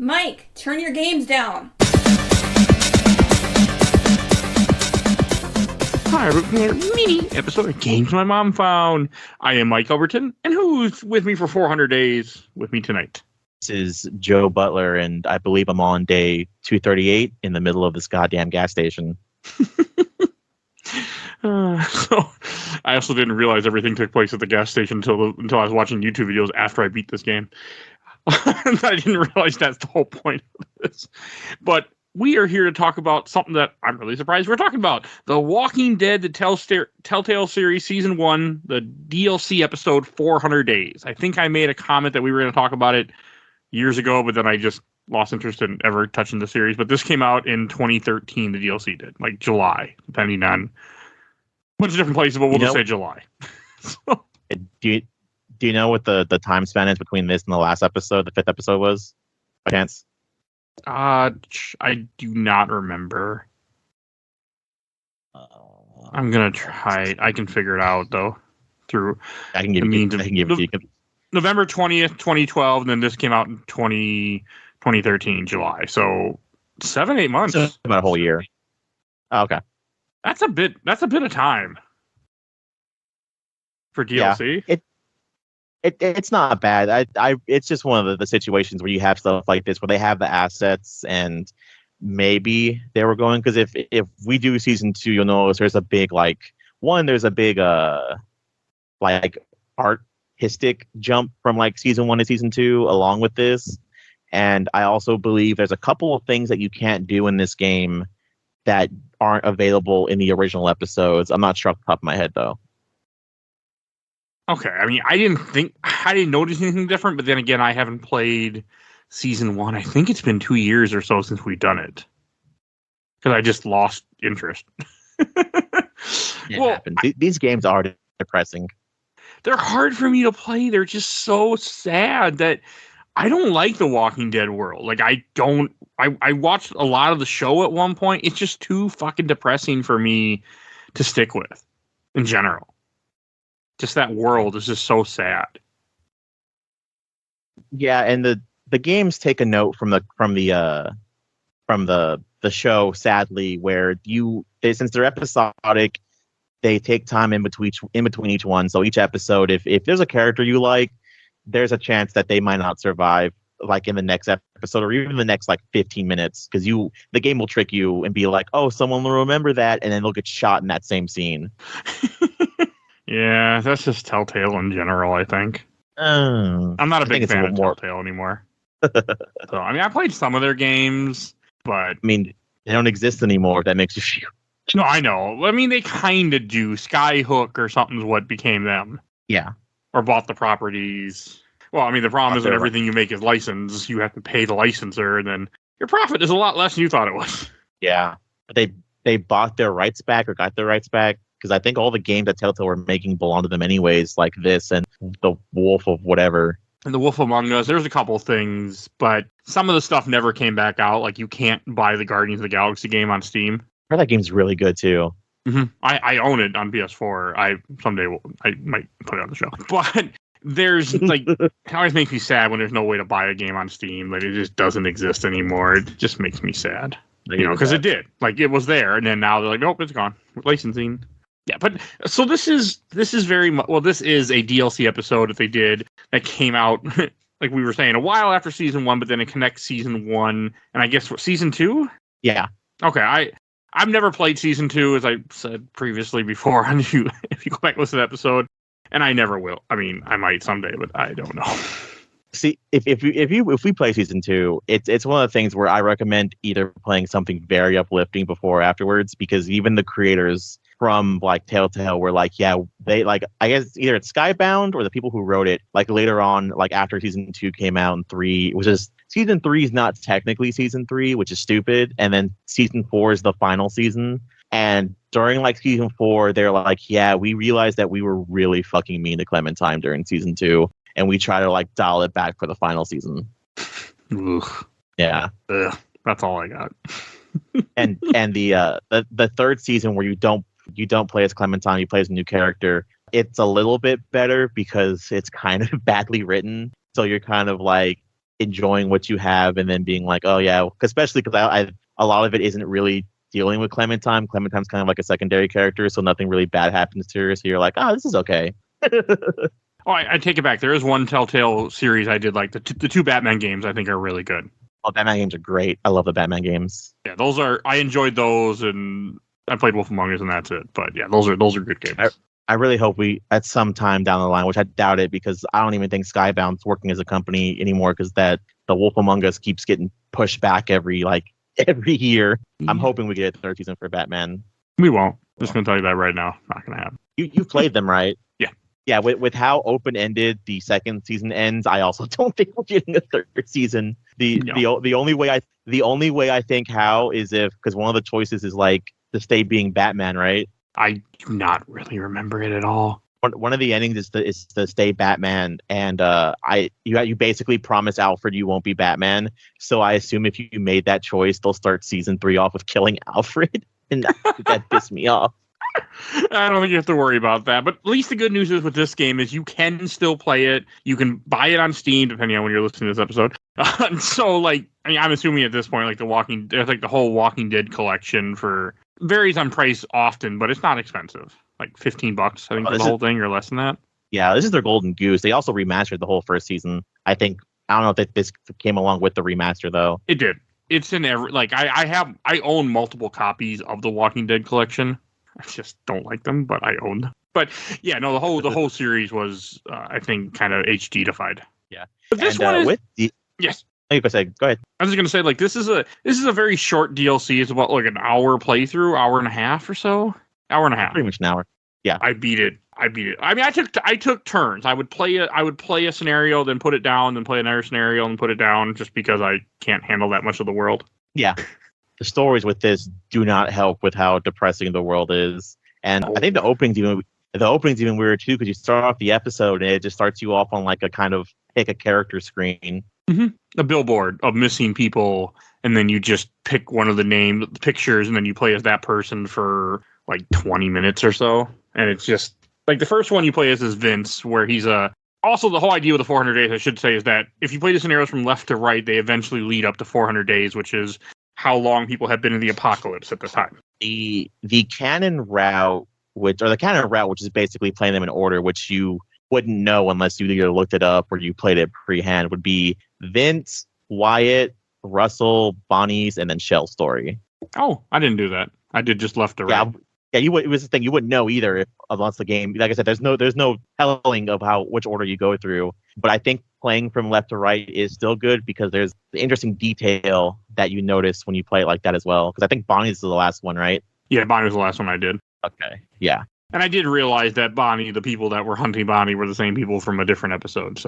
Mike, turn your games down. Hi, mini episode of Games My Mom Found. I am Mike Albertin, and who's with me for 400 days with me tonight? This is Joe Butler, and I believe I'm on day 238 in the middle of this goddamn gas station. So I also didn't realize everything took place at the gas station until I was watching YouTube videos after I beat this game. I didn't realize that's the whole point of this. But we are here to talk about something that I'm really surprised we're talking about. The Walking Dead, the Telltale series, Season 1, the DLC episode 400 Days. I think I made a comment that we were going to talk about it years ago, but then I just lost interest in ever touching the series. But this came out in 2013, the DLC did. Like July, depending on a bunch of different places, but we'll just say July. So. Do you know what the time span is between this and the last episode, the 5th episode was? By chance? I do not remember. I'm gonna try. I can figure it out though. I can give it to you. November 20th, 2012, and then this came out in 2013, July. So 7-8 months. So about a whole year. Oh, okay. That's a bit of time for DLC. Yeah, it's not bad. It's just one of the situations where you have stuff like this where they have the assets and maybe they were going, because if we do season 2, you'll notice there's a big there's a big artistic jump from like season 1 to season 2 along with this. And I also believe there's a couple of things that you can't do in this game that aren't available in the original episodes. I'm not sure off the top of my head though. Okay, I mean, I didn't notice anything different, but then again, I haven't played Season 1. I think it's been 2 years or so since we've done it. Because I just lost interest. These games are depressing. They're hard for me to play. They're just so sad that I don't like the Walking Dead world. Like, I watched a lot of the show at one point. It's just too fucking depressing for me to stick with in general. Just that world is just so sad. Yeah, and the games take a note from the show, sadly, where since they're episodic, they take time in between each one. So each episode, if there's a character you like, there's a chance that they might not survive like in the next episode or even the next like 15 minutes, because the game will trick you and be like, oh, someone will remember that, and then they'll get shot in that same scene. Yeah, that's just Telltale in general, I think. I'm not a big fan of Telltale anymore. So, I mean, I played some of their games, but... I mean, they don't exist anymore, if that makes you feel... No, I know. I mean, they kind of do. Skyhook or something's what became them. Yeah. Or bought the properties. Well, I mean, the problem is when everything you make is licensed, you have to pay the licensor, and then your profit is a lot less than you thought it was. Yeah. But they bought their rights back or got their rights back. Because I think all the games that Telltale were making belong to them anyways, like this and the Wolf of whatever. And the Wolf Among Us, there's a couple of things, but some of the stuff never came back out. Like, you can't buy the Guardians of the Galaxy game on Steam. I heard that game's really good, too. Mm-hmm. I own it on PS4. Someday I might put it on the show. But there's, like, it always makes me sad when there's no way to buy a game on Steam. Like, it just doesn't exist anymore. It just makes me sad. Because it did. Like, it was there, and then now they're like, nope, it's gone. Licensing. Yeah, but so this is very much, well, this is a DLC episode that they did that came out, like we were saying, a while after season 1, but then it connects season 1 and I guess season 2? Yeah. Okay, I've never played season 2, as I said previously before, if you go back and listen to the episode, and I never will. I mean, I might someday, but I don't know. See, if we play season 2, it's one of the things where I recommend either playing something very uplifting before or afterwards, because even the creators from like Telltale were like, yeah, they like, I guess either it's Skybound or the people who wrote it, like later on, like after season 2 came out and 3, which is season 3 is not technically season 3, which is stupid. And then season 4 is the final season. And during like season 4, they're like, yeah, we realized that we were really fucking mean to Clementine during season 2. And we try to like dial it back for the final season. Ugh. Yeah. Ugh. That's all I got. and the third season where you don't play as Clementine, you play as a new character. It's a little bit better because it's kind of badly written. So you're kind of like, enjoying what you have and then being like, oh yeah, especially because I a lot of it isn't really dealing with Clementine. Clementine's kind of like a secondary character, so nothing really bad happens to her. So you're like, oh, this is okay. Oh, I take it back. There is one Telltale series I did like. The two Batman games I think are really good. Oh, Batman games are great. I love the Batman games. Yeah, I enjoyed those, and I played Wolf Among Us, and that's it. But yeah, those are good games. I really hope we, at some time down the line, which I doubt it because I don't even think Skybound's working as a company anymore because the Wolf Among Us keeps getting pushed back every year. I'm hoping we get a third season for Batman. We won't. Just going to tell you that right now. Not going to happen. You've played them, right? Yeah. Yeah, with how open-ended the second season ends, I also don't think we're getting a third season. The only way I think how is if, because one of the choices is like to stay being Batman, right? I do not really remember it at all. One of the endings is to stay Batman, and you basically promise Alfred you won't be Batman. So I assume if you made that choice, they'll start season 3 off with killing Alfred, and that pissed me off. I don't think you have to worry about that. But at least the good news is with this game is you can still play it. You can buy it on Steam, depending on when you're listening to this episode. So, I'm assuming at this point, there's the whole Walking Dead collection varies on price often, but it's not expensive. Like $15, I think, for the whole thing, or less than that. Yeah, this is their golden goose. They also remastered the whole first season. I don't know if this came along with the remaster though. It did. It's in every I own multiple copies of the Walking Dead collection. I just don't like them, but I own them. But yeah, no, the whole series was I think kind of HD-ified. Yeah. But this one is yes. Go ahead. I was just gonna say, this is a very short DLC. It's about an hour playthrough, hour and a half or so. Hour and a half. Pretty much an hour. Yeah. I beat it. I mean, I took turns. I would play a scenario, then put it down, then play another scenario, and put it down, just because I can't handle that much of the world. Yeah. The stories with this do not help with how depressing the world is, and I think the opening's even weird too, because you start off the episode and it just starts you off on a kind of pick a character screen. Mm-hmm. A billboard of missing people, and then you just pick one of the pictures, and then you play as that person for 20 minutes or so. And it's just the first one you play as is Vince, where he's also the whole idea with the 400 days, I should say, is that if you play the scenarios from left to right, they eventually lead up to 400 days, which is how long people have been in the apocalypse at the time. The canon route, which is basically playing them in order, which you wouldn't know unless you either looked it up or you played it pre-hand, would be Vince, Wyatt, Russell, Bonnie's, and then Shell's story. Oh, I didn't do that. I did just left to right. Yeah, it was the thing. You wouldn't know either unless the game, like I said, there's no telling of which order you go through. But I think playing from left to right is still good because there's the interesting detail that you notice when you play it like that as well. Because I think Bonnie's is the last one, right? Yeah, Bonnie was the last one I did. Okay, yeah. And I did realize that the people that were hunting Bonnie were the same people from a different episode,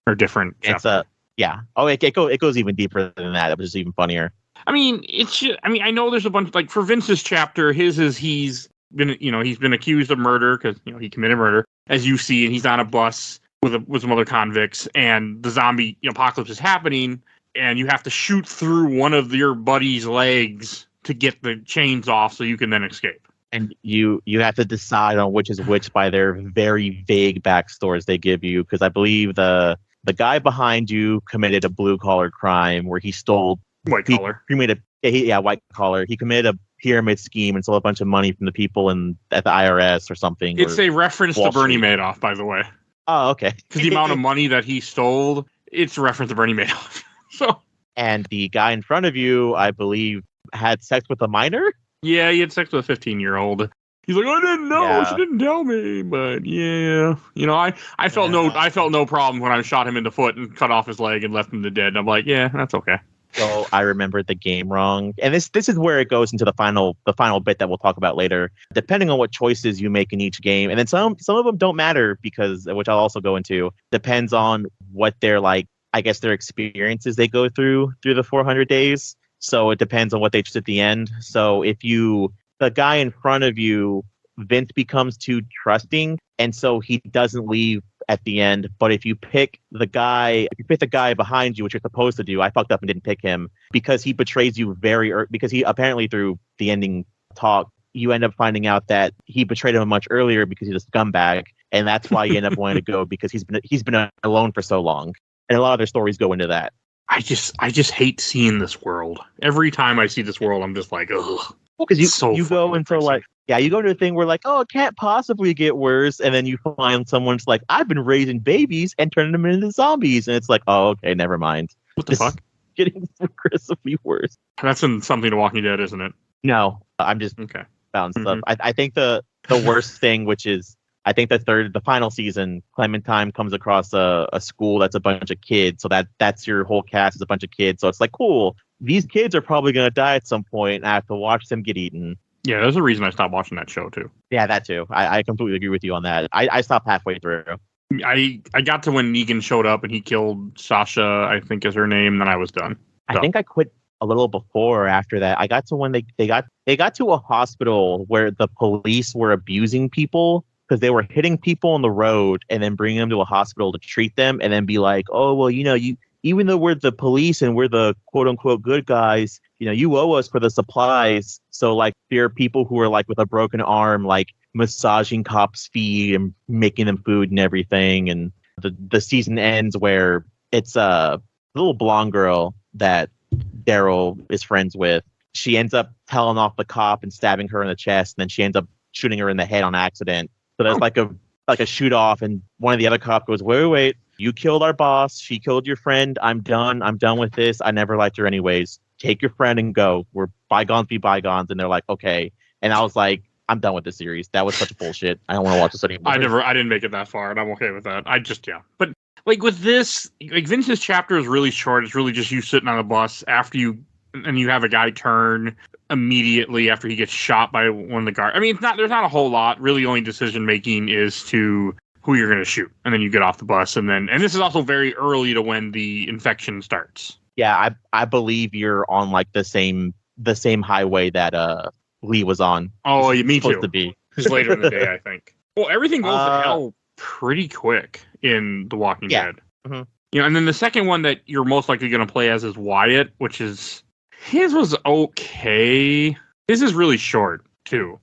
or different chapter. Yeah. Oh, it goes even deeper than that. It was just even funnier. I mean, I know there's a bunch, for Vince's chapter, he's been accused of murder because he committed murder, as you see, and he's on a bus with some other convicts, and the zombie apocalypse is happening, and you have to shoot through one of your buddy's legs to get the chains off so you can then escape. And you have to decide on which is which by their very vague backstories they give you, because I believe the guy behind you committed a blue-collar crime where he stole white collar. White collar. He committed a pyramid scheme and stole a bunch of money from the people at the IRS or something. It's a reference to Bernie Madoff, by the way. Oh, okay. Because the amount of money that he stole, it's a reference to Bernie Madoff. And the guy in front of you, I believe, had sex with a minor? Yeah, he had sex with a 15-year-old. He's like, I didn't know. Yeah. She didn't tell me. But yeah, I felt no problem when I shot him in the foot and cut off his leg and left him to dead. I'm like, yeah, that's okay. So I remembered the game wrong. And this is where it goes into the final bit that we'll talk about later. Depending on what choices you make in each game, and then some of them don't matter because, which I'll also go into, depends on what their their experiences they go through the 400 days. So it depends on what they choose at the end. So if the guy in front of you, Vince becomes too trusting, and so he doesn't leave at the end. But if you pick the guy behind you, which you're supposed to do, I fucked up and didn't pick him because he betrays you because he apparently through the ending talk, you end up finding out that he betrayed him much earlier because he's a scumbag, and that's why you end up wanting to go because he's been alone for so long. And a lot of their stories go into that. I just hate seeing this world. Every time I see this world, I'm just like, ugh. Well, because So you go fucking into depressing. like, yeah, you go to a thing where like, oh, it can't possibly get worse, and then you find someone's like, I've been raising babies and turning them into zombies, and it's like, oh, okay, never mind. What the This fuck? is getting progressively worse. That's in something to Walking Dead, isn't it? No, I'm just Okay. found stuff. Mhm. I think the worst thing, which is I think the final season, Clementine comes across a school that's a bunch of kids, so that's your whole cast is a bunch of kids. So it's like, cool, these kids are probably gonna die at some point, and I have to watch them get eaten. Yeah, there's a reason I stopped watching that show too. Yeah, that too. I completely agree with you on that. I stopped halfway through. I got to when Negan showed up and he killed Sasha, I think is her name, then I was done. I think I quit a little before or after that. I got to when they got to a hospital where the police were abusing people because they were hitting people on the road and then bringing them to a hospital to treat them and then be like, oh, well, you even though we're the police and we're the quote unquote good guys, you owe us for the supplies. So like there are people who are like with a broken arm, like massaging cops' feet and making them food and everything. And the season ends where it's a little blonde girl that Daryl is friends with. She ends up telling off the cop and stabbing her in the chest, and then she ends up shooting her in the head on accident. So there's like a shoot off, and one of the other cops goes, wait, you killed our boss, she killed your friend, I'm done with this, I never liked her anyways, take your friend and go, we're bygones be bygones. And they're like, okay. And I was like, I'm done with this series. That was such bullshit. I don't want to watch this anymore. I didn't make it that far, and I'm okay with that. But like with this, like Vince's chapter is really short. It's really just you sitting on a bus and you have a guy turn immediately after he gets shot by one of the guards. I mean, there's not a whole lot. Really, only decision making is to who you're going to shoot, and then you get off the bus, and this is also very early to when the infection starts. Yeah, I believe you're on like the same highway that Lee was on. Oh, me too. Supposed to be. It's later in the day, I think. Well, everything goes to hell pretty quick in The Walking Dead. Mm-hmm. And then the second one that you're most likely going to play as is Wyatt, which is his was okay. His is really short too.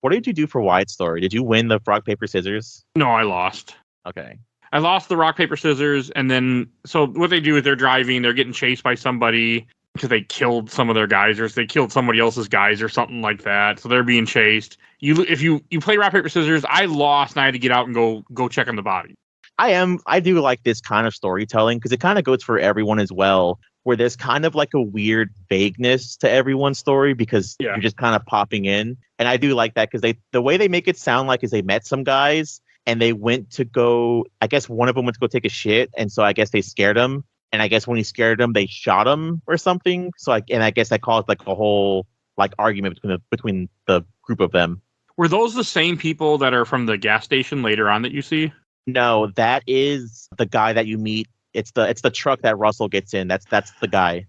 What did you do for Wyatt's story? Did you win the rock paper scissors? No, I lost. Okay. I lost the rock paper scissors, and then so what they do is they're driving, they're getting chased by somebody because they killed some of their guys, or they killed somebody else's guys, or something like that. So they're being chased. If you play rock paper scissors, I lost, and I had to get out and go check on the body. I do like this kind of storytelling because it kind of goes for everyone as well, where there's kind of like a weird vagueness to everyone's story because you're just kind of popping in. And I do like that because the way they make it sound like is they met some guys and they went to go, I guess one of them went to go take a shit. And so I guess they scared him. And I guess when he scared him, they shot him or something. So I guess that caused like a whole like argument between the group of them. Were those the same people that are from the gas station later on that you see? No, that is the guy that you meet. It's the truck that Russell gets in. That's the guy.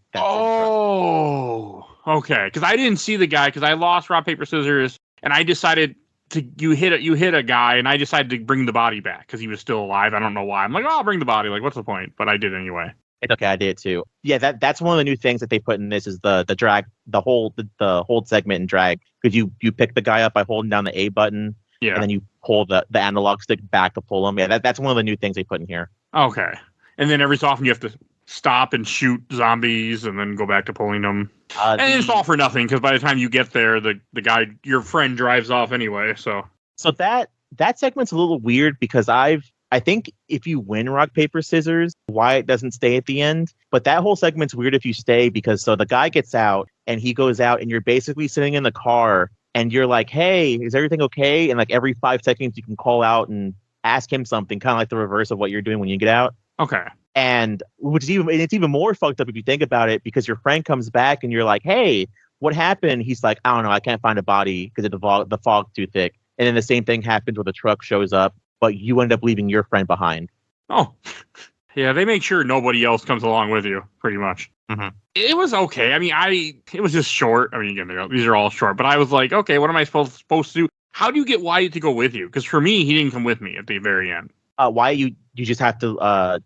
Okay. Because I didn't see the guy because I lost rock paper scissors, and I decided you hit a guy, and I decided to bring the body back because he was still alive. I don't know why. I'm like, I'll bring the body. Like, what's the point? But I did anyway. It's okay, I did too. Yeah, that's one of the new things that they put in this is the drag, the hold segment in drag because you pick the guy up by holding down the A button. Yeah. And then you pull the analog stick back to pull him. Yeah, that's one of the new things they put in here. Okay. And then every so often you have to stop and shoot zombies and then go back to pulling them. And it's all for nothing because by the time you get there, the guy, your friend, drives off anyway. So that segment's a little weird because I think if you win rock, paper, scissors, Wyatt doesn't stay at the end. But that whole segment's weird if you stay because so the guy gets out and he goes out and you're basically sitting in the car and you're like, hey, is everything okay? And like every 5 seconds you can call out and ask him something, kind of like the reverse of what you're doing when you get out. Okay. And it's even more fucked up if you think about it because your friend comes back and you're like, hey, what happened? He's like, I don't know, I can't find a body because the fog's too thick. And then the same thing happens when the truck shows up, but you end up leaving your friend behind. Oh, yeah, they make sure nobody else comes along with you, pretty much. Mm-hmm. It was okay. I mean, it was just short. I mean, again, these are all short, but I was like, okay, what am I supposed to do? How do you get Wyatt to go with you? Because for me, he didn't come with me at the very end. Wyatt, you just have to,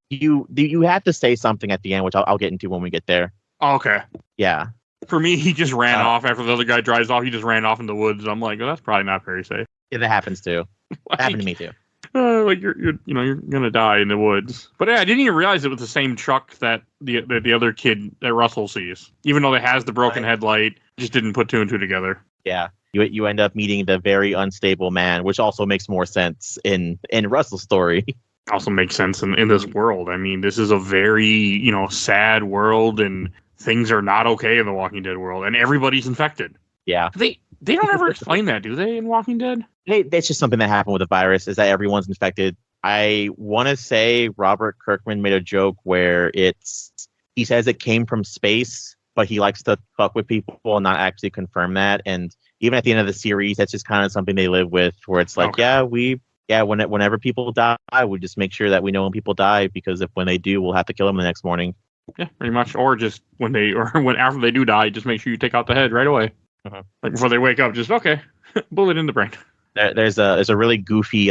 you have to say something at the end, which I'll get into when we get there. Oh, okay. Yeah. For me, he just ran off after the other guy drives off. He just ran off in the woods. I'm like, well, that's probably not very safe. Yeah, that happens too. That happened to me too. Like you're gonna die in the woods. But yeah, I didn't even realize it was the same truck that the other kid that Russell sees. Even though it has the broken headlight, just didn't put two and two together. Yeah. You end up meeting the very unstable man, which also makes more sense in Russell's story. Also makes sense in this world. I mean, this is a very, sad world, and things are not okay in the Walking Dead world, and everybody's infected. Yeah. They don't ever explain that, do they, in Walking Dead? Hey, that's just something that happened with the virus, is that everyone's infected. I want to say Robert Kirkman made a joke where he says it came from space, but he likes to fuck with people and not actually confirm that. And even at the end of the series, that's just kind of something they live with, where it's like, Okay. whenever people die, we just make sure that we know when people die, because when they do, we'll have to kill them the next morning. Yeah, pretty much. Or just when after they do die, just make sure you take out the head right away. Uh-huh. Like before they wake up, just bullet in the brain. There's a really goofy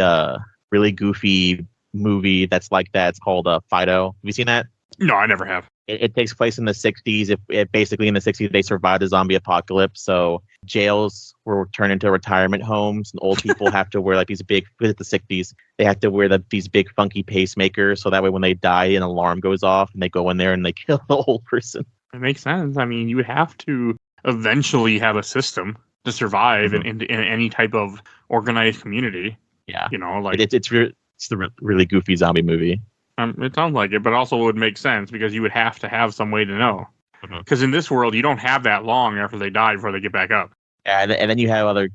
movie that's like that. It's called Fido. Have you seen that? No, I never have. It takes place in the 60s. Basically in the 60s, they survived the zombie apocalypse. So jails were turned into retirement homes, and old people have to wear like these big, because it's the 60s, they have to wear these big funky pacemakers. So that way when they die, an alarm goes off and they go in there and they kill the old person. It makes sense. I mean, you would have to eventually have a system to survive in any type of organized community. Yeah. Like it's the really goofy zombie movie. It sounds like it, but also would make sense because you would have to have some way to know. Because in this world, you don't have that long after they die before they get back up. And then you have other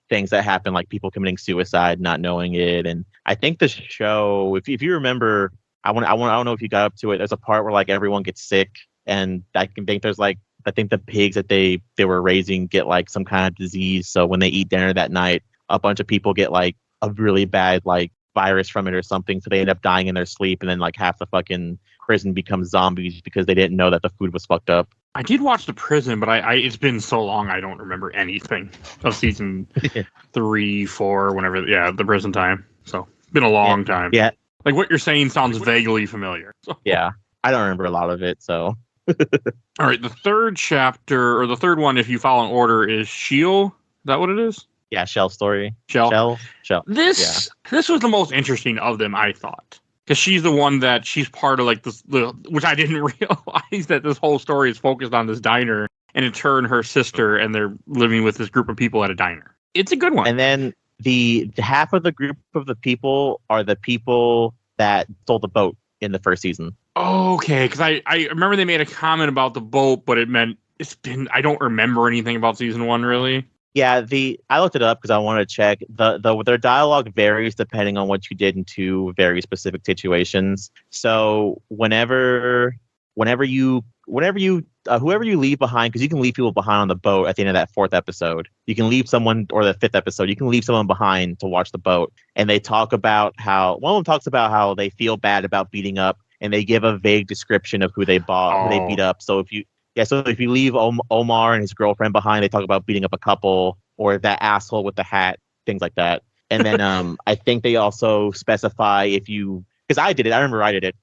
things that happen, like people committing suicide, not knowing it. And I think the show, if you remember, I don't know if you got up to it. There's a part where like everyone gets sick, and I think the pigs that they were raising get like some kind of disease. So when they eat dinner that night, a bunch of people get like a really bad like virus from it or something, so they end up dying in their sleep, and then like half the fucking prison becomes zombies because they didn't know that the food was fucked up. I did watch The Prison, but it's been so long I don't remember anything of season 3, 4, whenever. Yeah, The Prison time. So it's been a long time. Yeah, like what you're saying sounds vaguely familiar. So. Yeah, I don't remember a lot of it. So all right, the third chapter, or the third one, if you follow in order, is Sheol. Is that what it is? Yeah, Shell's story. Shell. This was the most interesting of them, I thought. Because she's the one that she's part of like this, which I didn't realize that this whole story is focused on this diner, and in turn her sister, and they're living with this group of people at a diner. It's a good one. And then the half of the group of the people are the people that stole the boat in the first season. Okay, because I remember they made a comment about the boat, but I don't remember anything about season 1 really. Yeah, I looked it up because I wanted to check. Their dialogue varies depending on what you did in two very specific situations. So whoever you leave behind, because you can leave people behind on the boat at the end of that 4th episode. You can leave someone, or the 5th episode, you can leave someone behind to watch the boat. And they talk about one of them talks about how they feel bad about beating up, and they give a vague description of who they beat up. So if you leave Omar and his girlfriend behind, they talk about beating up a couple, or that asshole with the hat, things like that. And then I think they also specify because I did it. I remember I did it.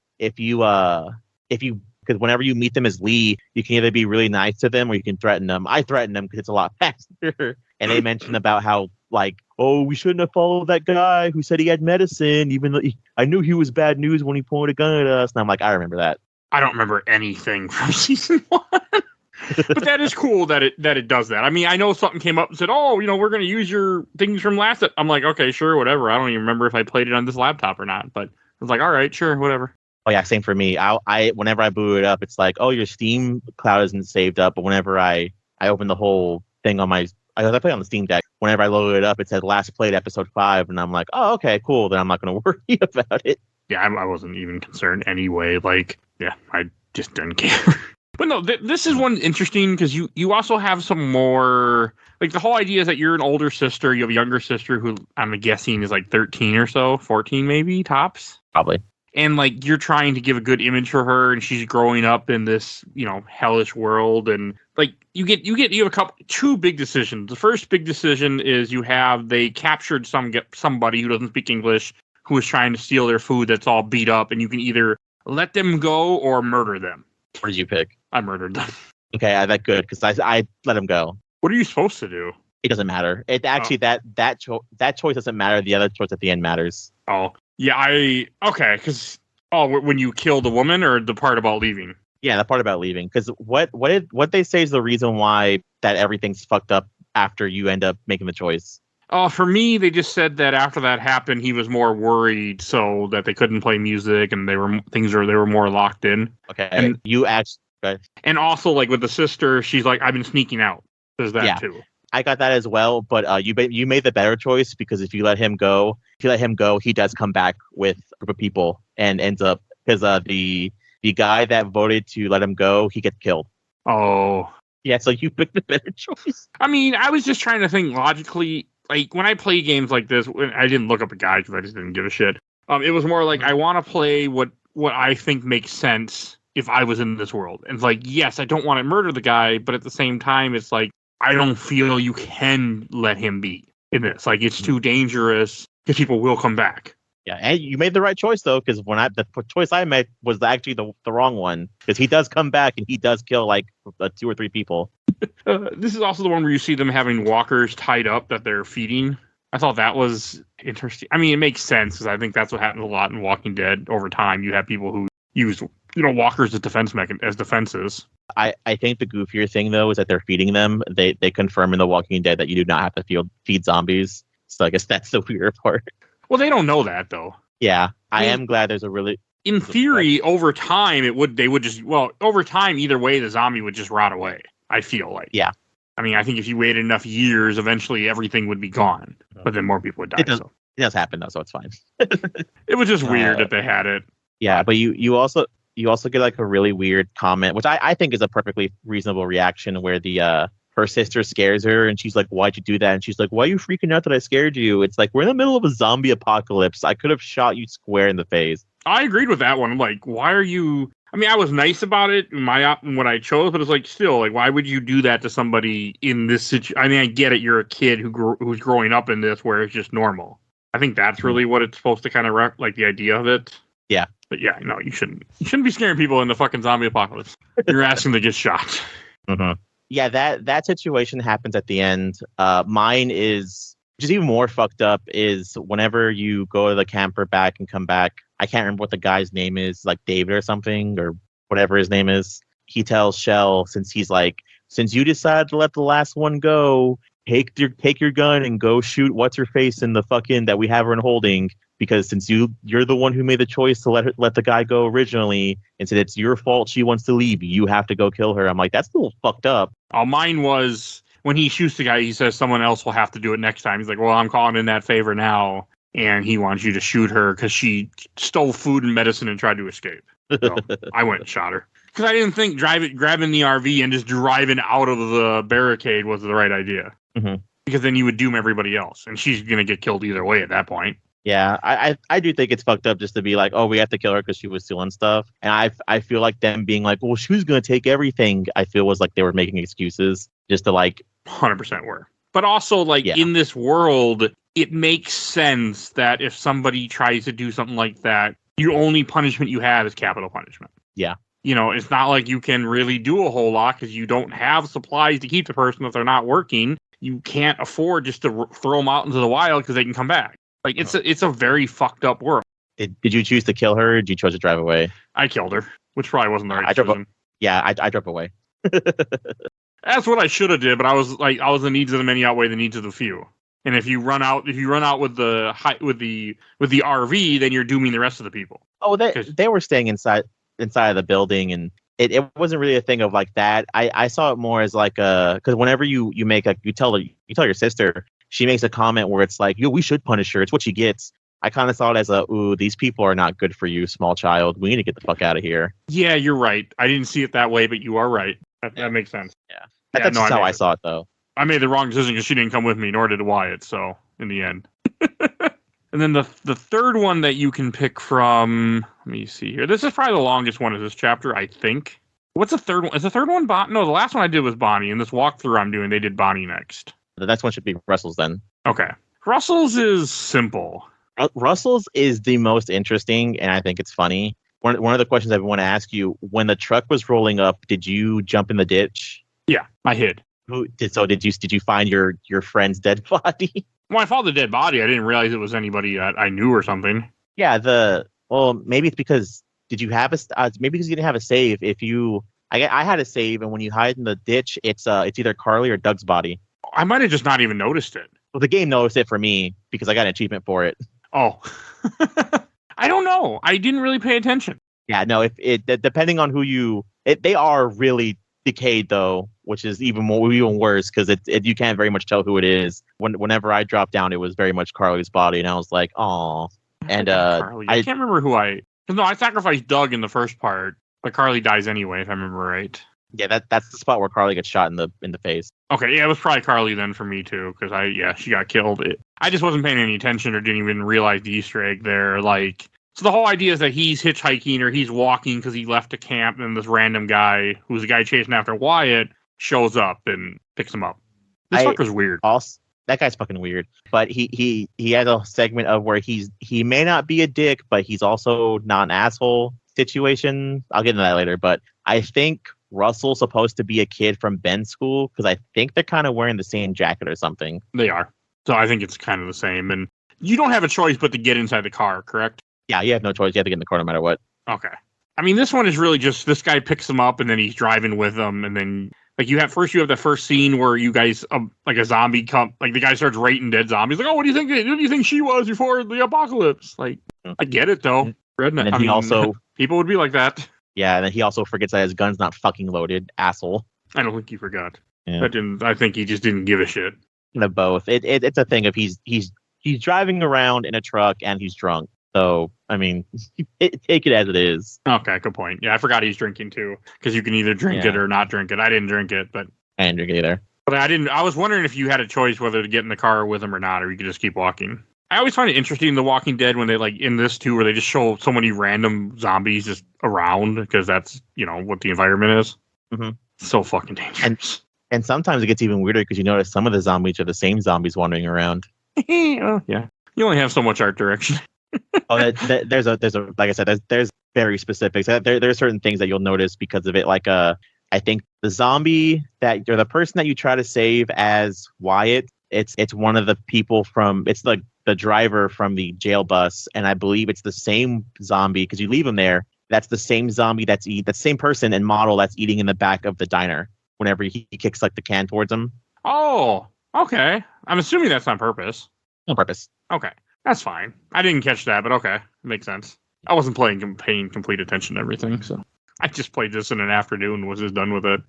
Because whenever you meet them as Lee, you can either be really nice to them or you can threaten them. I threaten them because it's a lot faster. And they mentioned about how, like, oh, we shouldn't have followed that guy who said he had medicine, even though I knew he was bad news when he pointed a gun at us. And I'm like, I remember that. I don't remember anything from season 1. But that is cool that it does that. I mean, I know something came up and said, oh, we're going to use your things from last. I'm like, okay, sure, whatever. I don't even remember if I played it on this laptop or not. But I was like, all right, sure, whatever. Oh yeah, same for me. Whenever I boot it up, it's like, oh, your Steam cloud isn't saved up. But whenever I open the whole thing on I play on the Steam Deck. Whenever I load it up, it says last played episode 5, and I'm like, oh, okay, cool. Then I'm not going to worry about it. Yeah, I wasn't even concerned anyway. Like, yeah, I just didn't care. But no, this is one interesting because you also have some more, like the whole idea is that you're an older sister, you have a younger sister who I'm guessing is like 13 or so, 14 maybe tops. Probably. And like you're trying to give a good image for her, and she's growing up in this, hellish world, and like you have two big decisions. The first big decision is they captured somebody who doesn't speak English who is trying to steal their food that's all beat up, and you can either let them go or murder them. What did you pick? I murdered them. Okay, that's good because I let him go. What are you supposed to do? It doesn't matter. It actually that choice doesn't matter. The other choice at the end matters. Oh, yeah, okay, because when you kill the woman or the part about leaving? Yeah, the part about leaving. Because what they say is the reason why that everything's fucked up after you end up making the choice. For me, they just said that after that happened, he was more worried, so that they couldn't play music and they were more locked in. Okay, and you actually. And also, like with the sister, she's like, I've been sneaking out. There's that too. I got that as well, but you made the better choice because if you let him go, he does come back with a group of people and ends up because the guy that voted to let him go, he gets killed. Oh, yeah. So you picked the better choice. I mean, I was just trying to think logically. Like when I play games like this, I didn't look up a guide because I just didn't give a shit. It was more like I want to play what I think makes sense if I was in this world. And it's like, yes, I don't want to murder the guy, but at the same time, it's like, I don't feel you can let him be in this. Like, it's too dangerous because people will come back. Yeah, and you made the right choice, though, because the choice I made was actually the wrong one. Because he does come back and he does kill, like, 2 or 3 people. This is also the one where you see them having walkers tied up that they're feeding. I thought that was interesting. I mean, it makes sense because I think that's what happens a lot in Walking Dead. Over time, you have people who use walkers as defenses. I think the goofier thing though is that they're feeding them. They confirm in The Walking Dead that you do not have to feed zombies. So I guess that's the weird part. Well, they don't know that though. Yeah, I am glad there's a really. In theory, over time over time either way the zombie would just rot away. I feel like. Yeah. I mean, I think if you waited enough years, eventually everything would be gone. But then more people would die. It does happen though, so it's fine. It was just weird that they had it. Yeah, but you also get like a really weird comment, which I think is a perfectly reasonable reaction, where her sister scares her and she's like, "Why'd you do that?" And she's like, "Why are you freaking out that I scared you?" It's like, we're in the middle of a zombie apocalypse. I could have shot you square in the face. I agreed with that one. I'm like, why are you? I mean, I was nice about it in what I chose, but it's like still like, why would you do that to somebody in this situation? I mean, I get it. You're a kid who's growing up in this where it's just normal. I think that's really what it's supposed to kind of like the idea of it. Yeah. But yeah, no, you shouldn't be scaring people in the fucking zombie apocalypse. You're asking to get shot. Mm-hmm. Yeah, that situation happens at the end. Mine is just even more fucked up is whenever you go to the camper back and come back, I can't remember what the guy's name is, like David or something, or whatever his name is. He tells Shell, since you decided to let the last one go, take your gun and go shoot what's her face in the fucking that we have her in holding. Because since you're the one who made the choice to let the guy go originally, and said it's your fault she wants to leave, you have to go kill her. I'm like, that's a little fucked up. Mine was when he shoots the guy, he says someone else will have to do it next time. He's like, well, I'm calling in that favor now, and he wants you to shoot her because she stole food and medicine and tried to escape. So I went and shot her because I didn't think grabbing the RV and just driving out of the barricade was the right idea. Mm-hmm. Because then you would doom everybody else, and she's gonna get killed either way at that point. Yeah, I do think it's fucked up just to be like, oh, we have to kill her because she was stealing stuff. And I feel like them being like, well, she was going to take everything, I feel was like they were making excuses just to like. 100% were. But also, like, in this world, it makes sense that if somebody tries to do something like that, the only punishment you have is capital punishment. Yeah. You know, it's not like you can really do a whole lot because you don't have supplies to keep the person if they're not working. You can't afford just to throw them out into the wild because they can come back. Like, it's a very fucked up world. Did you choose to kill her, or did you choose to drive away? I killed her, which probably wasn't the right decision. I drove away. That's what I should have did, but I was the needs of the many outweigh the needs of the few. And if you run out with the RV, then you're dooming the rest of the people. Oh, they were staying inside of the building, and it wasn't really a thing of like that. I saw it more as like because whenever you make you tell your sister. She makes a comment where it's like, yo, we should punish her. It's what she gets. I kind of saw it as ooh, these people are not good for you, small child. We need to get the fuck out of here. Yeah, you're right. I didn't see it that way, but you are right. That makes sense. Yeah. That's just how I saw it, though. I made the wrong decision because she didn't come with me, nor did Wyatt, so, in the end. And then the third one that you can pick from, let me see here. This is probably the longest one of this chapter, I think. What's the third one? Is the third one Bonnie? No, the last one I did was Bonnie. In this walkthrough I'm doing, they did Bonnie next. The next one should be Russell's then. Okay. Russell's is simple. Russell's is the most interesting, and I think it's funny. One of the questions I want to ask you, when the truck was rolling up, did you jump in the ditch? Yeah, I hid. Did you find your friend's dead body? Well, I found the dead body. I didn't realize it was anybody that I knew or something. Yeah, maybe it's because maybe because you didn't have a save. I had a save, and when you hide in the ditch, it's either Carly or Doug's body. I might have just not even noticed it. Well, the game noticed it for me because I got an achievement for it. Oh, I don't know. I didn't really pay attention. Yeah, no. Depending on who they are really decayed though, which is even worse because you can't very much tell who it is. Whenever I dropped down, it was very much Carly's body, and I was like, "Aw." And Carly. I can't remember who I sacrificed Doug in the first part, but Carly dies anyway, if I remember right. Yeah, that's the spot where Carly gets shot in the face. Okay, yeah, it was probably Carly then for me too, because she got killed. I just wasn't paying any attention or didn't even realize the Easter egg there. So the whole idea is that he's hitchhiking or he's walking because he left a camp, and this random guy, who's the guy chasing after Wyatt, shows up and picks him up. This fucker's weird. Also, that guy's fucking weird. But he has a segment of where he may not be a dick, but he's also not an asshole situation. I'll get into that later. But I think Russell's supposed to be a kid from Ben's school because I think they're kind of wearing the same jacket or something. They are. So I think it's kind of the same. And you don't have a choice but to get inside the car, correct? Yeah, you have no choice. You have to get in the car no matter what. Okay. I mean, this one is really just this guy picks him up and then he's driving with them. And then you have the first scene where you guys, a zombie the guy starts rating dead zombies. Like, oh, what do you think she was before the apocalypse? Like, I get it though. Redneck. And also people would be like that. Yeah, and then he also forgets that his gun's not fucking loaded, asshole. I don't think he forgot. Yeah. I think he just didn't give a shit. Both. It's a thing of he's driving around in a truck and he's drunk. So I mean, take it as it is. Okay, good point. Yeah, I forgot he's drinking too, because you can either drink it or not drink it. I didn't drink it, but I didn't drink it either. But I was wondering if you had a choice whether to get in the car with him or not, or you could just keep walking. I always find it interesting in The Walking Dead when they in this too, where they just show so many random zombies just around because that's what the environment is. Mm-hmm. So fucking dangerous. And sometimes it gets even weirder because you notice some of the zombies are the same zombies wandering around. Oh, yeah, you only have so much art direction. There's a like I said, there's very specifics. There are certain things that you'll notice because of it. I think the zombie or the person that you try to save as Wyatt, it's one of the people it's the driver from the jail bus, and I believe it's the same zombie because you leave him there. That's the same zombie that's the same person and model that's eating in the back of the diner whenever he kicks the can towards him. Oh, okay. I'm assuming that's on purpose. On purpose. Okay, that's fine. I didn't catch that, but okay, makes sense. I wasn't paying complete attention to everything, so I just played this in an afternoon and was just done with it.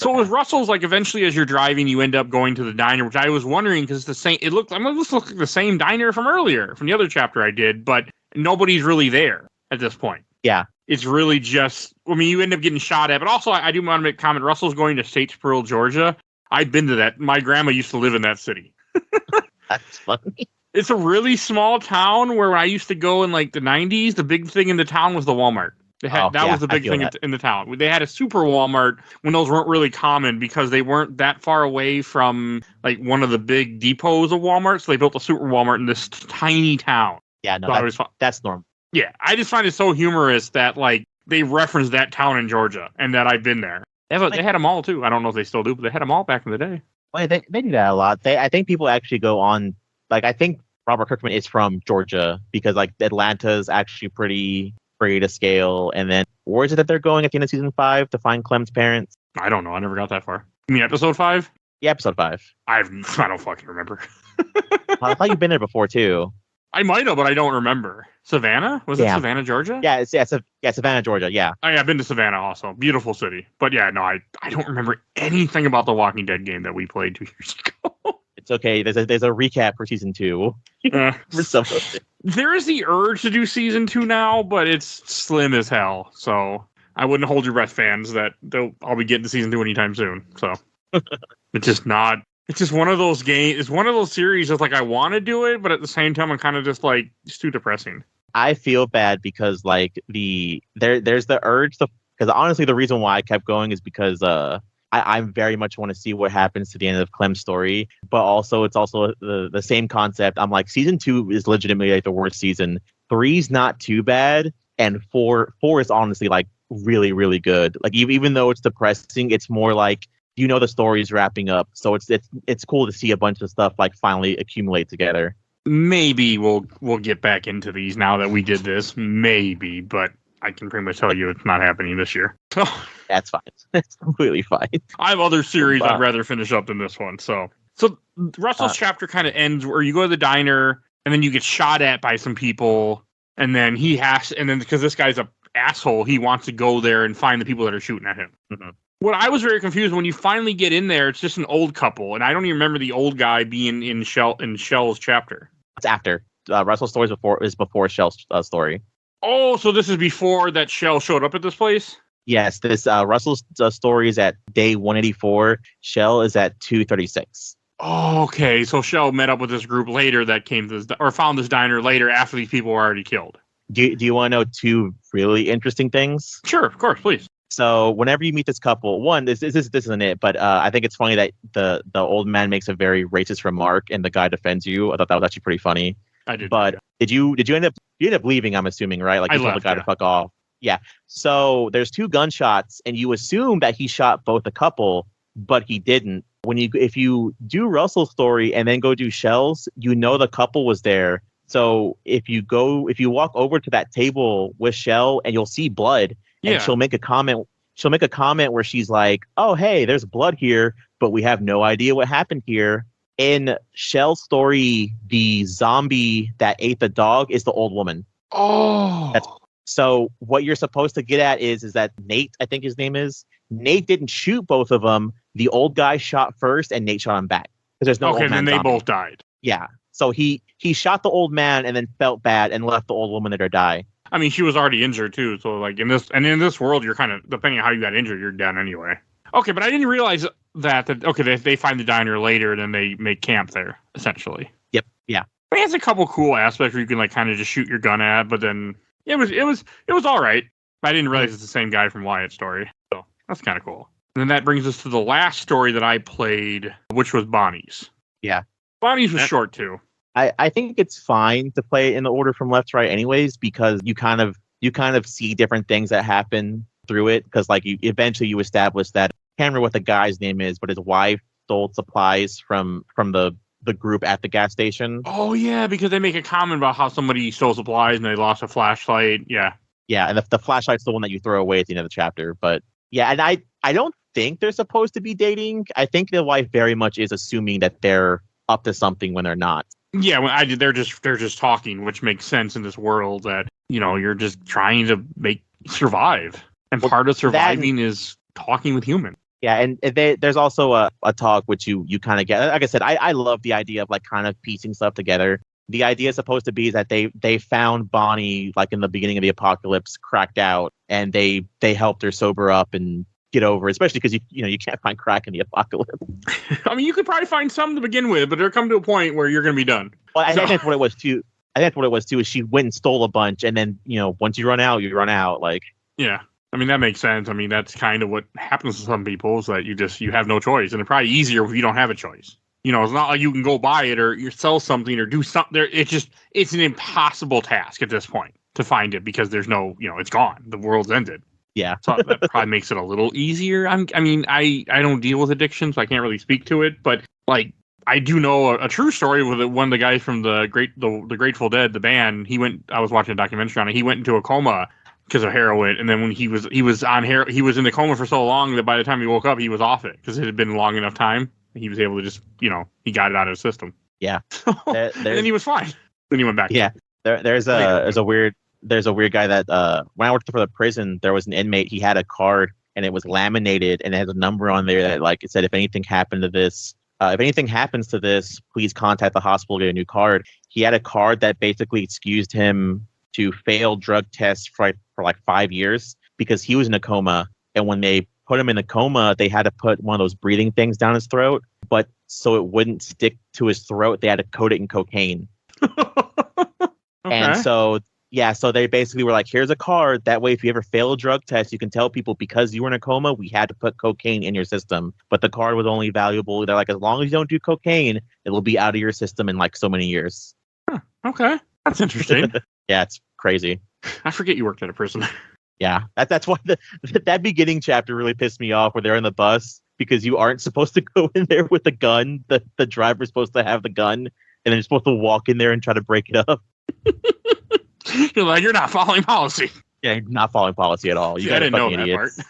So with Russell's, eventually as you're driving, you end up going to the diner, which I was wondering because it's the same. This looks like the same diner from earlier, from the other chapter I did, but nobody's really there at this point. Yeah. It's really just, you end up getting shot at, but also I do want to make a comment. Russell's going to Statesboro, Georgia. I've been to that. My grandma used to live in that city. That's funny. It's a really small town where I used to go in the 90s. The big thing in the town was the Walmart. That was the big thing in the town. They had a super Walmart when those weren't really common because they weren't that far away from one of the big depots of Walmart. So they built a super Walmart in this tiny town. Yeah, no, that's normal. Yeah, I just find it so humorous that they reference that town in Georgia and that I've been there. They had a mall too. I don't know if they still do, but they had a mall back in the day. Well, they do that a lot. I think people actually go on. I think Robert Kirkman is from Georgia because Atlanta's actually pretty to scale. And then where is it that they're going at the end of season 5 to find Clem's parents? I don't know. I never got that far. You mean episode 5? Yeah, episode 5. I don't fucking remember. I thought you've been there before too. I might have, but I don't remember. Savannah? Was it Savannah, Georgia? Yeah, it's Savannah, Georgia. Yeah. I've been to Savannah also. Beautiful city. But yeah, no, I don't remember anything about the Walking Dead game that we played 2 years ago. It's okay. There's a recap for season 2. For some of it. There is the urge to do season 2 now, but it's slim as hell. So I wouldn't hold your breath, fans, that I'll be getting to season 2 anytime soon. So it's just not. It's just one of those games. It's one of those series that's I want to do it, but at the same time, I'm kind of just it's too depressing. I feel bad because there's the urge because honestly, the reason why I kept going is because I very much want to see what happens to the end of Clem's story, but also it's also the same concept. I'm season 2 is legitimately the worst season. 3's not too bad, and 4 is honestly really, really good. Even though it's depressing, it's more you know the story's wrapping up. So it's cool to see a bunch of stuff like finally accumulate together. Maybe we'll get back into these now that we did this. Maybe, but I can pretty much tell you it's not happening this year. So That's fine. It's completely fine. I have other series I'd rather finish up than this one. So Russell's chapter kind of ends where you go to the diner and then you get shot at by some people, and then because this guy's a asshole, he wants to go there and find the people that are shooting at him. Mm-hmm. What I was very confused when you finally get in there, it's just an old couple, and I don't even remember the old guy being in Shell's chapter. It's after Russell's story is before Shell's story. Oh, so this is before that Shell showed up at this place? Yes, this Russell's story is at day 184. Shell is at 236. Oh, okay. So Shell met up with this group later that came to this, or found this diner later after these people were already killed. Do you want to know two really interesting things? Sure, of course, please. So whenever you meet this couple, one, this isn't it, but I think it's funny that the old man makes a very racist remark and the guy defends you. I thought that was actually pretty funny. I did. But did you end up leaving? I'm assuming, right? Like you told the guy to fuck off. Yeah. So there's two gunshots, and you assume that he shot both the couple, but he didn't. If you do Russell's story and then go do Shell's, you know the couple was there. So if you walk over to that table with Shell and you'll see blood, and she'll make a comment. She'll make a comment where she's like, "Oh, hey, there's blood here, but we have no idea what happened here." In Shell's story, the zombie that ate the dog is the old woman. Oh. So what you're supposed to get at is that Nate, I think his name is, Nate didn't shoot both of them. The old guy shot first, and Nate shot him back. Because there's no old man then they zombie. both died. Yeah. So he shot the old man and then felt bad and left the old woman there to die. I mean, she was already injured too. So like in this world, you're kind of, depending on how you got injured, you're dead anyway. Okay, but I didn't realize that they find the diner later and then they make camp there essentially. Yep. Yeah. I mean, it's a couple cool aspects where you can like kind of just shoot your gun at, but then it was all right. I didn't realize it's the same guy from Wyatt's story, so that's kind of cool. And then that brings us to the last story that I played, which was Bonnie's. Yeah. Bonnie's was short too. I think it's fine to play in the order from left to right anyways, because you kind of see different things that happen through it. Because like you establish that, I can't remember what the guy's name is, but his wife stole supplies from the group at the gas station. Oh yeah, because they make a comment about how somebody stole supplies and they lost a flashlight. Yeah. Yeah, and the flashlight's the one that you throw away at the end of the chapter. But yeah, and I don't think they're supposed to be dating. I think the wife very much is assuming that they're up to something when they're not. Yeah, they're just talking, which makes sense in this world that, you're just trying to survive. And part of surviving is talking with humans. Yeah, and there's also a talk which you kind of get. Like I said, I love the idea of like kind of piecing stuff together. The idea is supposed to be that they found Bonnie like in the beginning of the apocalypse, cracked out, and they helped her sober up and get over it, especially because you can't find crack in the apocalypse. I mean, you could probably find some to begin with, but there come to a point where you're going to be done. Well, I think that's what it was too. I think what it was too is she went and stole a bunch, and then once you run out, you run out. Like, yeah, I mean that makes sense. I mean that's kind of what happens to some people, is that you have no choice, and it's probably easier if you don't have a choice. It's not like you can go buy it or you sell something or do something. It's an impossible task at this point to find it because there's no, it's gone. The world's ended. Yeah. So that probably makes it a little easier. I don't deal with addiction, so I can't really speak to it. But like, I do know a true story with one of the guys from the Grateful Dead, the band. I was watching a documentary on it. He went into a coma because of heroin, and then when he was in the coma for so long that by the time he woke up, he was off it because it had been long enough time. He was able to just, he got it out of his system. Yeah. And then he was fine. Then he went back. Yeah. There's a weird guy that when I worked for the prison, there was an inmate. He had a card and it was laminated and it has a number on there that like it said, if anything happens to this, please contact the hospital, get a new card. He had a card that basically excused him to fail drug tests for like 5 years because he was in a coma, and when they put him in a coma, they had to put one of those breathing things down his throat, but so it wouldn't stick to his throat, they had to coat it in cocaine. Okay. And so they basically were like, here's a card. That way, if you ever fail a drug test, you can tell people because you were in a coma, we had to put cocaine in your system. But the card was only valuable. They're like, as long as you don't do cocaine, it'll be out of your system in like so many years. Huh. Okay. That's interesting. Yeah, it's crazy. I forget you worked at a prison. Yeah, that's why that beginning chapter really pissed me off, where they're in the bus because you aren't supposed to go in there with a gun. The driver's supposed to have the gun, and then you're supposed to walk in there and try to break it up. You're like, you're not following policy. Yeah, you're not following policy at all. You I guys are didn't know fucking that idiots.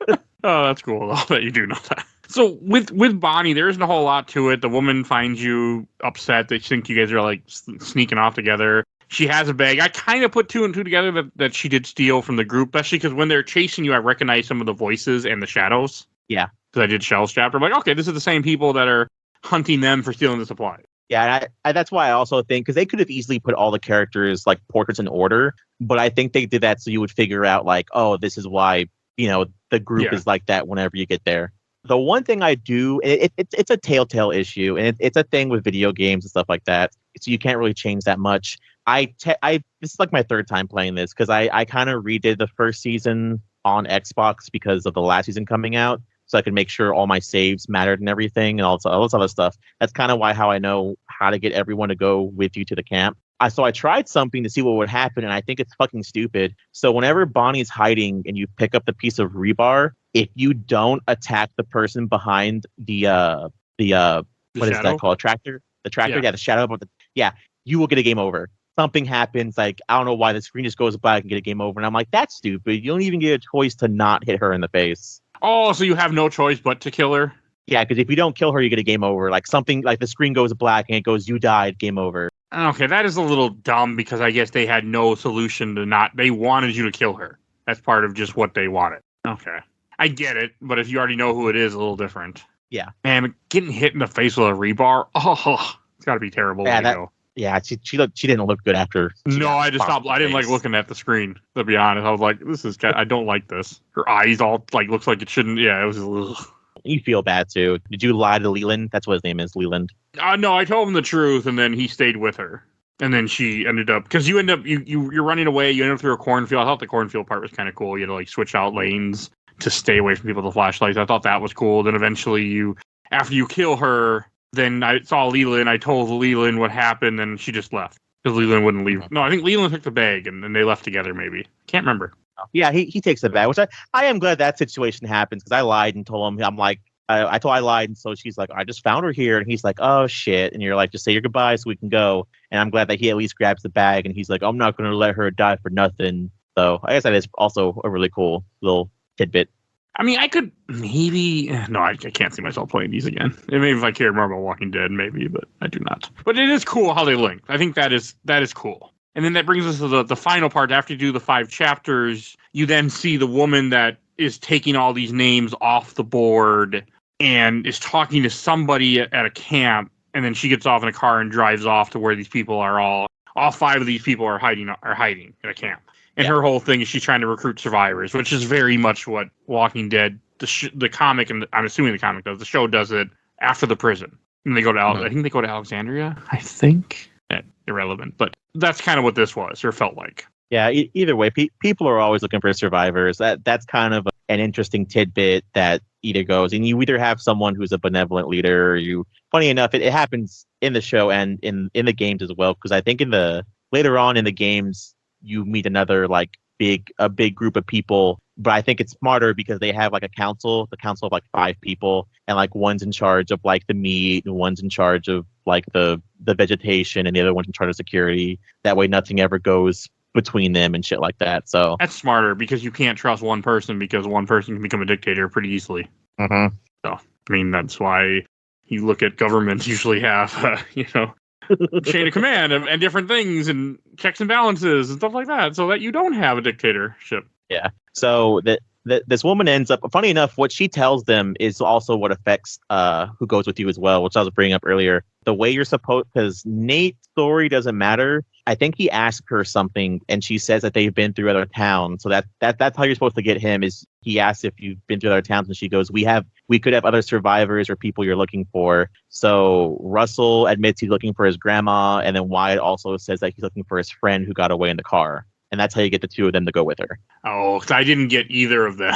part. Oh, that's cool though that you do know that. So with Bonnie, there isn't a whole lot to it. The woman finds you upset. They think you guys are like sneaking off together. She has a bag. I kind of put two and two together that she did steal from the group, especially because when they're chasing you, I recognize some of the voices and the shadows. Yeah. Because I did Shell's chapter. I'm like, okay, this is the same people that are hunting them for stealing the supply. Yeah, and that's why I also think, because they could have easily put all the characters like portraits in order, but I think they did that so you would figure out like, oh, this is why, the group is like that whenever you get there. The one thing I do, it's a telltale issue, and it's a thing with video games and stuff like that, so you can't really change that much. This is like my third time playing this, because I kind of redid the first season on Xbox because of the last season coming out, so I could make sure all my saves mattered and everything, and all this other stuff. That's kind of how I know how to get everyone to go with you to the camp. So I tried something to see what would happen, and I think it's fucking stupid. So whenever Bonnie's hiding and you pick up the piece of rebar, if you don't attack the person behind the what is that called? Tractor? The tractor? Yeah, the shadow of you will get a game over. Something happens, like, I don't know why the screen just goes black and get a game over. And I'm like, that's stupid. You don't even get a choice to not hit her in the face. Oh, so you have no choice but to kill her? Yeah, because if you don't kill her, you get a game over. Like something like the screen goes black and it goes, you died, game over. Okay, that is a little dumb because I guess they had no solution they wanted you to kill her. That's part of just what they wanted. Okay. I get it, but if you already know who it is, a little different. Yeah. Man, getting hit in the face with a rebar, it's got to be terrible. Yeah, she didn't look good after. No, I just stopped. I didn't like looking at the screen, to be honest. I was like, I don't like this. Her eyes all looks like it shouldn't. Yeah, it was. Ugh. You feel bad too. Did you lie to Leland? That's what his name is, Leland. No, I told him the truth, and then he stayed with her. And then she ended up, because you're running away. You end up through a cornfield. I thought the cornfield part was kind of cool. You had to switch out lanes to stay away from people with the flashlights. I thought that was cool. Then eventually after you kill her, then I saw Leland. I told Leland what happened, and she just left because Leland wouldn't leave. No, I think Leland took the bag, and then they left together. Maybe can't remember. Yeah, he takes the bag, which I am glad that situation happens because I lied and told him. I'm like, I lied, and so she's like, I just found her here, and he's like, oh shit, and you're like, just say your goodbyes so we can go. And I'm glad that he at least grabs the bag, and he's like, I'm not going to let her die for nothing. So I guess that is also a really cool little tidbit. I mean, I could maybe... No, I can't see myself playing these again. Maybe if I care more about Walking Dead, maybe, but I do not. But it is cool how they link. I think that is cool. And then that brings us to the final part. After you do the 5 chapters, you then see the woman that is taking all these names off the board and is talking to somebody at a camp. And then she gets off in a car and drives off to where these people are all 5 of these people are hiding in a camp. And her whole thing is she's trying to recruit survivors, which is very much what Walking Dead, the comic, and I'm assuming the comic does. The show does it after the prison. And they go to I think they go to Alexandria. I think. Irrelevant, but that's kind of what this was or felt like. Yeah, either way, people are always looking for survivors. That's kind of an interesting tidbit that either goes, and you either have someone who's a benevolent leader, or funny enough, it happens in the show and in the games as well, because I think later on in the games you meet another a big group of people, but I think it's smarter because they have the council of 5 people, and one's in charge of the meat, and one's in charge of the vegetation, and the other one's in charge of security. That way nothing ever goes between them and shit like that. So that's smarter because you can't trust one person because one person can become a dictator pretty easily. Mm-hmm. So I mean that's why you look at governments usually have chain of command and different things and checks and balances and stuff like that, so that you don't have a dictatorship. Yeah. So this woman ends up, funny enough, what she tells them is also what affects who goes with you as well, which I was bringing up earlier. The way you're supposed, because Nate's story doesn't matter. I think he asked her something, and she says that they've been through other towns. So that's how you're supposed to get him. Is he asks if you've been through other towns, and she goes, we could have other survivors or people you're looking for. So Russell admits he's looking for his grandma, and then Wyatt also says that he's looking for his friend who got away in the car. And that's how you get the 2 of them to go with her. Oh, I didn't get either of them.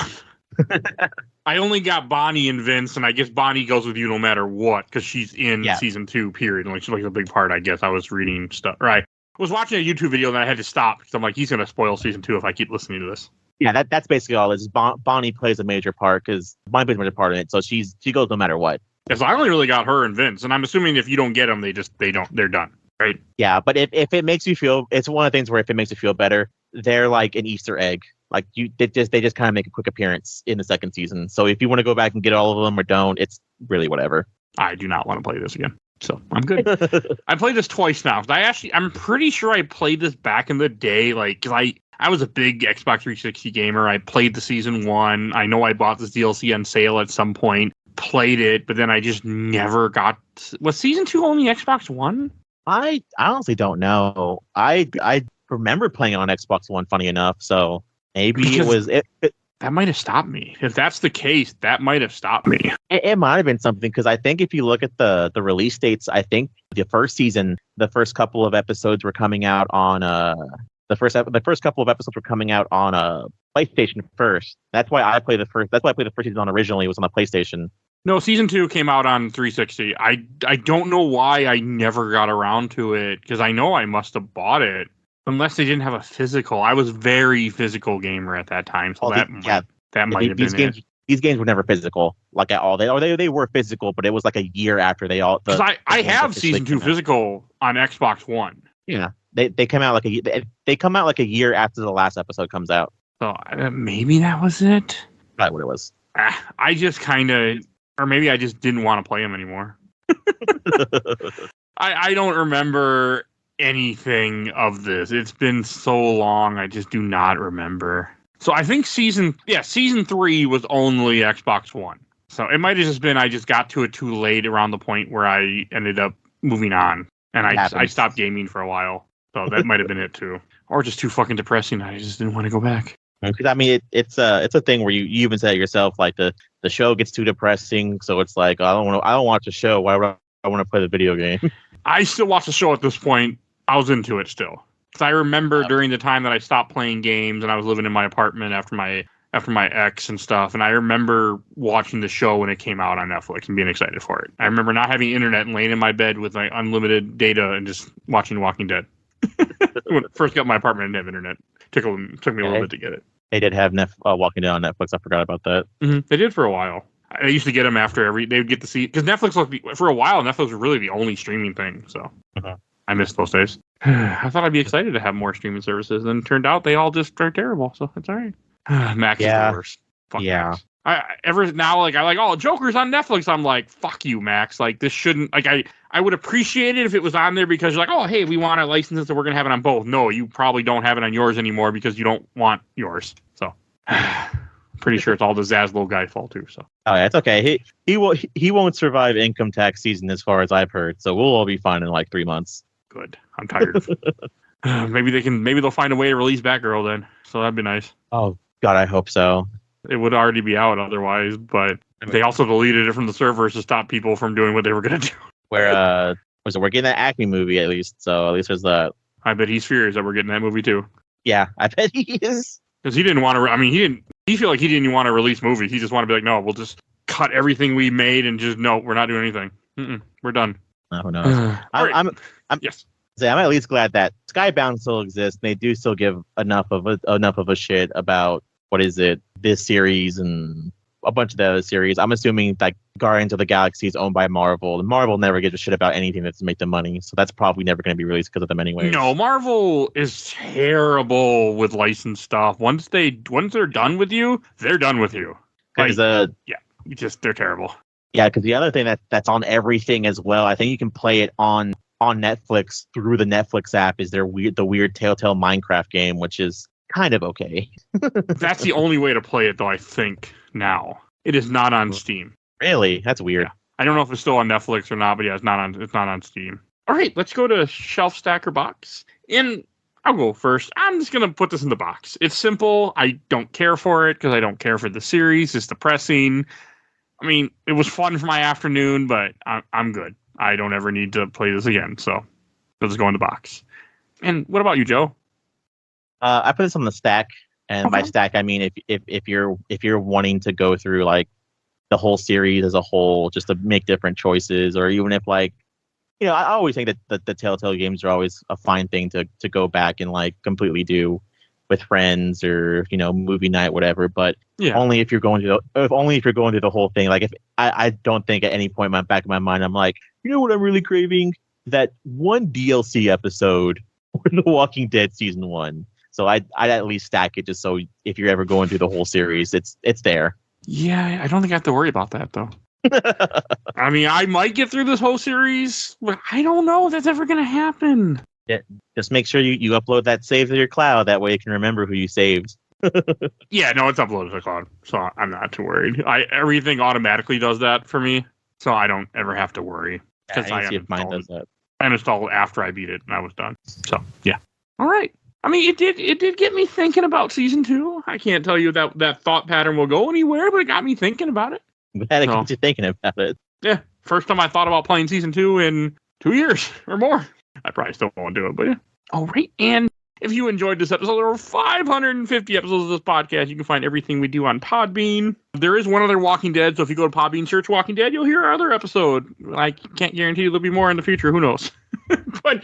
I only got Bonnie and Vince, and I guess Bonnie goes with you no matter what, because she's in season 2, period. She's a big part, I guess. I was reading stuff. Right. I was watching a YouTube video, and I had to stop, because I'm like, he's going to spoil season 2 if I keep listening to this. Yeah, that's basically all. Is Bonnie plays a major part because Bonnie plays a major part in it, so she goes no matter what. Because I only really got her and Vince, and I'm assuming if you don't get them, they're done, right? Yeah, but if it makes you feel, it's one of the things where if it makes you feel better, they're like an Easter egg. Like they just kind of make a quick appearance in the second season. So if you want to go back and get all of them or don't, it's really whatever. I do not want to play this again, so I'm good. I played this twice now. I'm pretty sure I played this back in the day, like because I was a big Xbox 360 gamer. I played the season 1. I know I bought this DLC on sale at some point, played it, but then I just never got. Was season 2 only Xbox One? I honestly don't know. I remember playing on Xbox One. Funny enough, so maybe Because it was it. That might have stopped me. If that's the case, that might have stopped me. It might have been something because I think if you look at the release dates, I think the first season, the first couple of episodes were coming out on the first couple of episodes were coming out on PlayStation first. That's why I played the first. That's why I played the first season on originally. It was on the PlayStation. No, season 2 came out on 360. I don't know why I never got around to it because I know I must have bought it unless they didn't have a physical. I was very physical gamer at that time, so that might have been it. These games were never physical, like at all. They were physical, but it was like a year after they all. Because I have season 2 physical on Xbox One. Yeah, they come out they come out like a year after the last episode comes out. So maybe that was it. Probably what it was. I just kind of, or maybe I just didn't want to play them anymore. I don't remember anything of this. It's been so long. I just do not remember. So I think season 3 was only Xbox One. So it might have just been I just got to it too late around the point where I ended up moving on. And I stopped gaming for a while. So that might have been it too. Or just too fucking depressing. I just didn't want to go back. Because I mean, it's a thing where you even said it yourself, like the show gets too depressing. So it's like, I don't watch the show. Why would I want to play the video game? I still watch the show at this point. I was into it still. Because I remember during the time that I stopped playing games and I was living in my apartment after my ex and stuff, and I remember watching the show when it came out on Netflix and being excited for it. I remember not having internet and laying in my bed with like unlimited data and just watching Walking Dead. When I first got my apartment, I didn't have internet. Took me a little bit to get it. They did have Walking Dead on Netflix. I forgot about that. Mm-hmm. They did for a while. I used to get them after they would get to see, because Netflix for a while. Netflix was really the only streaming thing. So I missed those days. I thought I'd be excited to have more streaming services, and it turned out they all just are terrible. So it's all right. Max is the worst. Fuck Max. Joker's on Netflix. I'm like, fuck you, Max. Like, this shouldn't, like, I would appreciate it if it was on there because you're like, oh, hey, we want to license it, so we're going to have it on both. No, you probably don't have it on yours anymore because you don't want yours. So, pretty sure it's all the Zaslow guy fault too. So, oh yeah, it's okay. He won't survive income tax season as far as I've heard. So we'll all be fine in like 3 months. Good. I'm tired of it. Maybe they'll find a way to release Batgirl then. So that'd be nice. Oh God, I hope so. It would already be out otherwise, but they also deleted it from the servers to stop people from doing what they were going to do. We're getting that Acme movie at least, so at least there's that. I bet he's furious that we're getting that movie too. Yeah, I bet he is. Because he didn't want to. He feel like he didn't even want to release movies. He just wanted to be like, no, we'll just cut everything we made and just no, we're not doing anything. We're done. Who knows? I'm at least glad that Skybound still exists. And they do still give enough of a shit about this series and a bunch of the other series. I'm assuming like Guardians of the Galaxy is owned by Marvel, and Marvel never gives a shit about anything that's make them money. So that's probably never going to be released because of them anyway. No, Marvel is terrible with licensed stuff. Once they're done with you, they're done with you. They're terrible. Yeah, because the other thing that's on everything as well, I think you can play it on Netflix through the Netflix app, is the weird Telltale Minecraft game, which is kind of okay. That's the only way to play it, though, I think, now. It is not on Steam. Really? That's weird. Yeah. I don't know if it's still on Netflix or not, but yeah, it's not on Steam. All right, let's go to Shelf Stacker Box. And I'll go first. I'm just going to put this in the box. It's simple. I don't care for it because I don't care for the series. It's depressing. I mean, it was fun for my afternoon, but I'm good. I don't ever need to play this again, so let's go in the box. And what about you, Joe? I put this on the stack, and by stack I mean if you're wanting to go through like the whole series as a whole, just to make different choices, or even if like, you know, I always think that the Telltale games are always a fine thing to go back and like completely do with friends or movie night, whatever. But Yeah. only if you're going to the whole thing. Like if I don't think at any point in my back of my mind I'm like, you know what I'm really craving? That one DLC episode for The Walking Dead season 1. So I'd at least stack it just so if you're ever going through the whole series, it's there. Yeah, I don't think I have to worry about that though. I mean, I might get through this whole series, but I don't know if that's ever going to happen. Yeah, just make sure you upload that save to your cloud. That way you can remember who you saved. Yeah, no, it's uploaded to the cloud, so I'm not too worried. Everything automatically does that for me, so I don't ever have to worry. Yeah, I see if mine does that. I uninstalled after I beat it, and I was done. So, yeah. All right. I mean, it did get me thinking about season 2. I can't tell you that thought pattern will go anywhere, but it got me thinking about it. Glad it gets you thinking about it. Yeah, first time I thought about playing season 2 in 2 years or more. I probably still won't do it, but yeah. All right, and if you enjoyed this episode, there were 550 episodes of this podcast. You can find everything we do on Podbean. There is one other Walking Dead, so if you go to Podbean, search Walking Dead, you'll hear our other episode. I can't guarantee there'll be more in the future. Who knows? But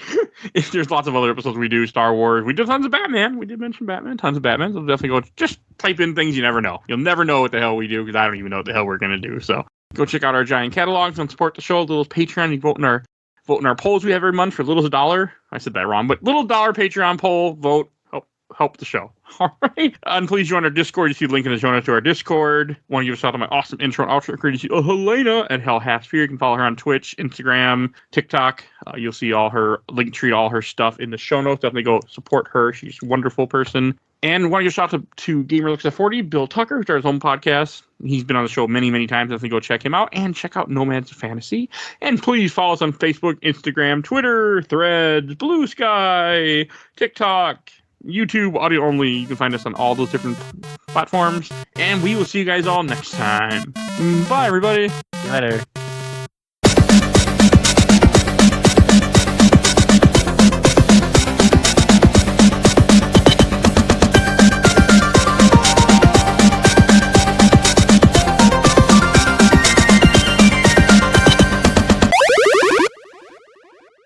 if there's lots of other episodes we do, Star Wars. We did tons of Batman. We did mention Batman, tons of Batman. So definitely go just type in things you never know. You'll never know what the hell we do because I don't even know what the hell we're going to do. So go check out our giant catalogs and support the show. Little Patreon. You vote in our polls we have every month for little as $1. I said that wrong, but little $1 Patreon poll. Vote. Help the show. All right. And please join our Discord. You see the link in the show notes to our Discord. Want to give a shout out to my awesome intro and outro creator, Helena at Hell Half-Sphere. You can follow her on Twitch, Instagram, TikTok. You'll see all her link tree, all her stuff in the show notes. Definitely go support her. She's a wonderful person. And want to give a shout out to Gamer Looks at 40, Bill Tucker, who started his own podcast. He's been on the show many, many times. Definitely go check him out and check out Nomads of Fantasy. And please follow us on Facebook, Instagram, Twitter, Threads, Blue Sky, TikTok, YouTube, audio only. You can find us on all those different platforms. And we will see you guys all next time. Bye, everybody. Later.